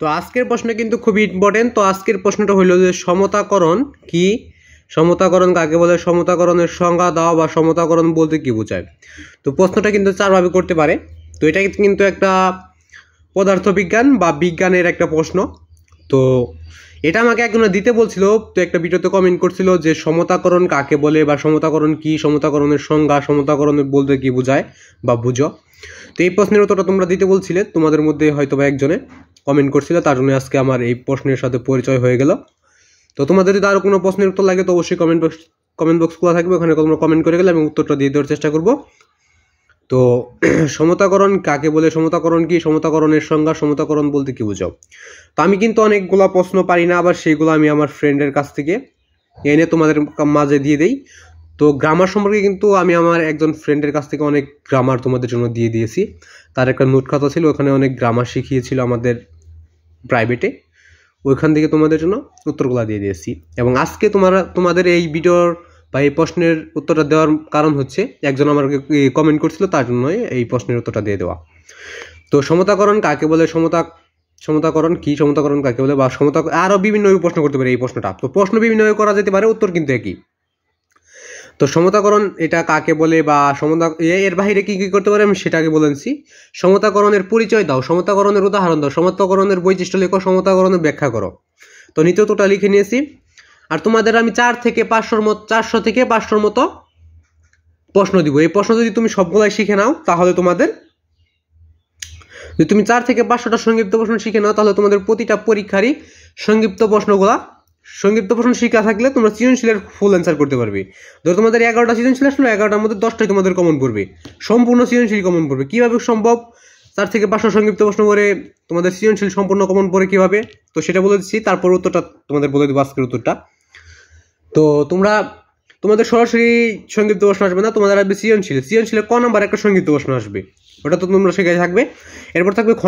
তো আজকের প্রশ্ন কিন্তু খুবই ইম্পর্টেন্ট। তো আজকের প্রশ্নটা হইল যে সমতাকরণ কি, সমতাকরণ কাকে বলে, সমতাকরণের সংজ্ঞা দাও বা সমতাকরণ বলতে কি বোঝায়। তো প্রশ্নটা কিন্তু চারভাবে করতে পারে। তো এটা কিন্তু একটা পদার্থবিজ্ঞান বা বিজ্ঞানের একটা প্রশ্ন। তো এটা আমাকে একজন দিতে বলছিল, তো একটা ভিডিওতে কমেন্ট করছিল যে সমতাকরণ কাকে বলে বা সমতাকরণ কি, সমতাকরণের সংজ্ঞা, সমতাকরণের বলতে কি বোঝায় বা বুঝো। তো এই প্রশ্নের উত্তরটা তোমরা দিতে বলছিলে, তোমাদের মধ্যে হয়তো বা একজনে কমেন্ট করছিল, তার জন্য আজকে আমার এই প্রশ্নের সাথে পরিচয় হয়ে গেল। তো তোমাদের যদি আরও কোনো প্রশ্নের উত্তর লাগে তো অবশ্যই কমেন্ট বক্স খোলা থাকবে, ওখানে তোমরা কমেন্ট করে গেলে আমি উত্তরটা দিয়ে দেওয়ার চেষ্টা করব। তো সমতাকরণ কাকে বলে, সমতাকরণ কি, সমতাকরণের সংজ্ঞা, সমতাকরণ বলতে কি বোঝাও। তো আমি কিন্তু অনেকগুলো প্রশ্ন পারি না, আবার সেইগুলো আমি আমার ফ্রেন্ডের কাছ থেকে এনে তোমাদের মাঝে দিয়ে দেই। তো গ্রামার সম্পর্কে কিন্তু আমি আমার একজন ফ্রেন্ডের কাছ থেকে অনেক গ্রামার তোমাদের জন্য দিয়ে দিয়েছি। তার একটা নোট খাতা ছিল, ওখানে অনেক গ্রামার শিখিয়েছিল আমাদের প্রাইভেটে, ওইখান থেকে তোমাদের জন্য উত্তরগুলো দিয়ে দিয়েছি। এবং আজকে তোমাদের এই ভিডিওর বা এই প্রশ্নের উত্তরটা দেওয়ার কারণ হচ্ছে একজন আমাকে কমেন্ট করছিল, তার জন্য এই প্রশ্নের উত্তরটা দিয়ে দেওয়া। তো সমতাকরণ কাকে বলে, সমতাকরণ কি, সমতাকরণ কাকে বলে, বা আরও বিভিন্নভাবে প্রশ্ন করতে পারে এই প্রশ্নটা। তো প্রশ্ন বিভিন্নভাবে করা যেতে পারে, উত্তর কিন্তু একই। তো সমতাকরণ এটা কাকে বলে বা এর বাইরে কি কি করতে পারে আমি সেটাকে বলেছি। সমতাকরণের পরিচয় দাও, সমতাকরণের উদাহরণ দাও, সমতাকরণের বৈশিষ্ট্য লেখো, সমতাকরণের ব্যাখ্যা করো। তো নিত্যটা লিখে নিয়েছি। আর তোমাদের আমি 400 থেকে 500 মতো প্রশ্ন দিব। এই প্রশ্ন যদি তুমি সবগুলাই শিখে নাও তাহলে তোমাদের, যদি তুমি 4 থেকে 500টা সংক্ষিপ্ত প্রশ্ন শিখে নাও তাহলে তোমাদের প্রতিটা পরীক্ষারই সংক্ষিপ্ত প্রশ্ন শিখা থাকলে তোমরা সৃজনশীলের ফুল অ্যান্সার করতে পারবে। ধরো তোমাদের 11টা সৃজনশীল আসলো, 11টার মধ্যে 10টাই তোমাদের কমন পড়বে, সম্পূর্ণ সৃজনশীল কমন পড়বে। কীভাবে সম্ভব 4 থেকে 500 সংক্ষিপ্ত প্রশ্ন করে তোমাদের সৃজনশীল সম্পূর্ণ কমন পড়ে কীভাবে, তো সেটা বলে দিচ্ছি। তারপর উত্তরটা তোমাদের বলে দেবো, আজকের উত্তরটা। তো তোমাদের সরাসরি সংক্ষিপ্ত প্রশ্ন আসবে না, তোমাদের আসবে সৃজনশীলে ক নাম্বার একটা সংক্ষিপ্ত প্রশ্ন আসবে, ওটা তো তোমরা শেখাই থাকবে। এরপর থাকবে খ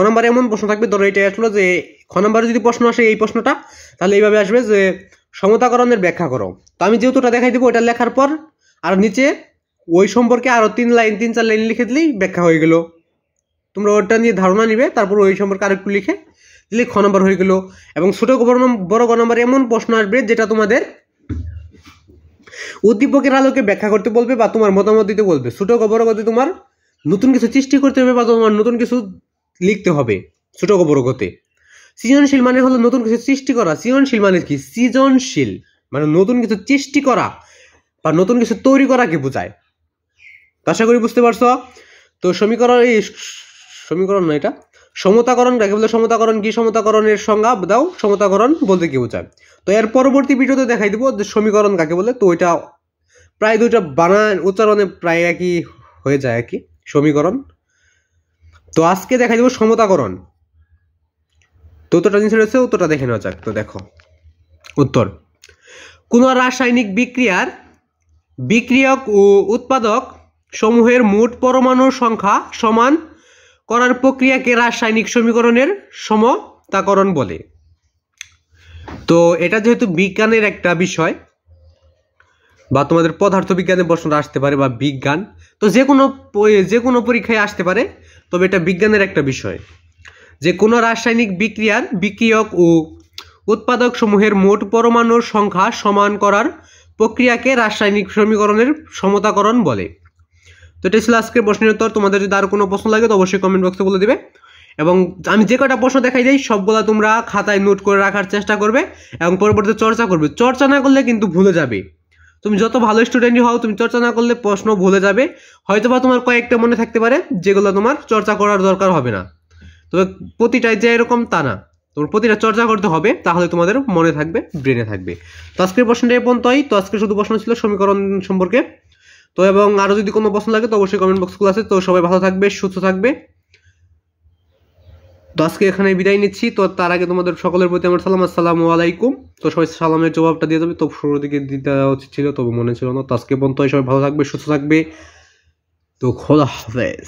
নাম্বার এমন প্রশ্ন থাকবে, ধরো এটা আসলো যে খ নাম্বারে যদি প্রশ্ন আসে এই প্রশ্নটা, তাহলে এইভাবে আসবে যে সমতাকরণের ব্যাখ্যা করো। তো আমি যেহেতুটা দেখাই দেবো, এটা লেখার পর আর নিচে ওই সম্পর্কে আরও 3-4 লাইন লিখে দিলেই ব্যাখ্যা হয়ে গেল। তোমরা ওটা নিয়ে ধারণা নিবে, তারপর ওই সম্পর্কে আরেকটু লিখে দিলে খ নাম্বার হয়ে গেল। এবং ছোট বড় ক নাম্বার এমন প্রশ্ন আসবে যেটা তোমাদের উদ্দীপকের আলোকে ব্যাখ্যা করতে বলবে বা তোমার মতামত দিতে বলবে। ছোট বড় গতে তোমার নতুন কিছু সৃষ্টি করতে হবে বা তোমার নতুন কিছু লিখতে হবে ছোট বড় গতে। সৃজনশীল মানে হলো নতুন কিছু সৃষ্টি করা। সৃজনশীল মানে কি, সৃজনশীল মানে নতুন কিছু সৃষ্টি করা বা নতুন কিছু তৈরি করাকে বোঝায়। আশা করি বুঝতে পারছো। তো সমীকরণ না, এটা সমতাকরণ কাকে বলে, সমতাকরণ কি, সমতাকরণের সংজ্ঞা দাও, সমতাকরণ বলতে কি বোঝায়। তো এর পরবর্তী ভিডিওতে দেখাই দিব যে সমীকরণ কাকে বলে। তো ওইটা প্রায় দুইটা বানান উচ্চারণে প্রায় একই হয়ে যায় আর কি, সমীকরণ। তো আজকে দেখাই দিব সমতাকরণ। তো উত্তরটা নিচে রয়েছে, উত্তরটা দেখে নেওয়া যাক। তো দেখো উত্তর, কোন রাসায়নিক বিক্রিয়ার বিক্রিয়ক ও উৎপাদক সমূহের মোট পরমাণুর সংখ্যা সমান করার প্রক্রিয়াকে রাসায়নিক সমীকরণের সমতাকরণ বলে। তো এটা যেহেতু বিজ্ঞানের একটা বিষয় বা তোমাদের পদার্থবিজ্ঞানের প্রশ্ন আসতে পারে বা বিজ্ঞান, তো যে কোনো পরীক্ষায় আসতে পারে, তবে এটা বিজ্ঞানের একটা বিষয় যে কোনো রাসায়নিক বিক্রিয়ার বিক্রিয়ক ও উৎপাদক সমূহের মোট পরমাণুর সংখ্যা সমান করার প্রক্রিয়াকে রাসায়নিক সমীকরণের সমতাকরণ বলে। তো এটা ছিল আজকের প্রশ্নের উত্তর। তোমাদের যদি আরও কোনো প্রশ্ন লাগে তো অবশ্যই কমেন্ট বক্সে বলে দিবে। এবং আমি যে কটা প্রশ্ন দেখাই যাই সবগুলো তোমরা খাতায় নোট করে রাখার চেষ্টা করবে এবং পরবর্তীতে চর্চা করবে। চর্চা না করলে কিন্তু ভুলে যাবে। তুমি যত ভালো স্টুডেন্টই হও, তুমি চর্চা না করলে প্রশ্ন ভুলে যাবে। হয়তোবা তোমার কয়েকটা মনে থাকতে পারে যেগুলো তোমার চর্চা করার দরকার হবে না। তবে প্রতিটাই যে এরকম তা না, তোমার প্রতিটা চর্চা করতে হবে, তাহলে তোমাদের মনে থাকবে, ব্রেনে থাকবে। তো আজকের প্রশ্নটা এই পর্যন্তই। তো আজকে শুধু প্রশ্ন ছিল সমীকরণ সম্পর্কে। তো এবং আরও যদি কোনো প্রশ্ন লাগে তো অবশ্যই কমেন্ট বক্স খোলা আছে। তো সবাই ভালো থাকবে, সুস্থ থাকবে। তো আজকে এখানে বিদায় নিচ্ছি। তো তার আগে তোমাদের সকলের প্রতি আমার সালাম, আসসালামু আলাইকুম। তো সবাই সালামের জবাবটা দিয়ে দেবে। তো শুরুর দিকে দিতে উচিত ছিল, তবে মনে ছিল না। তো আজকে পর্যন্ত সবাই ভালো থাকবে, সুস্থ থাকবে। তো খোদা হাফেজ।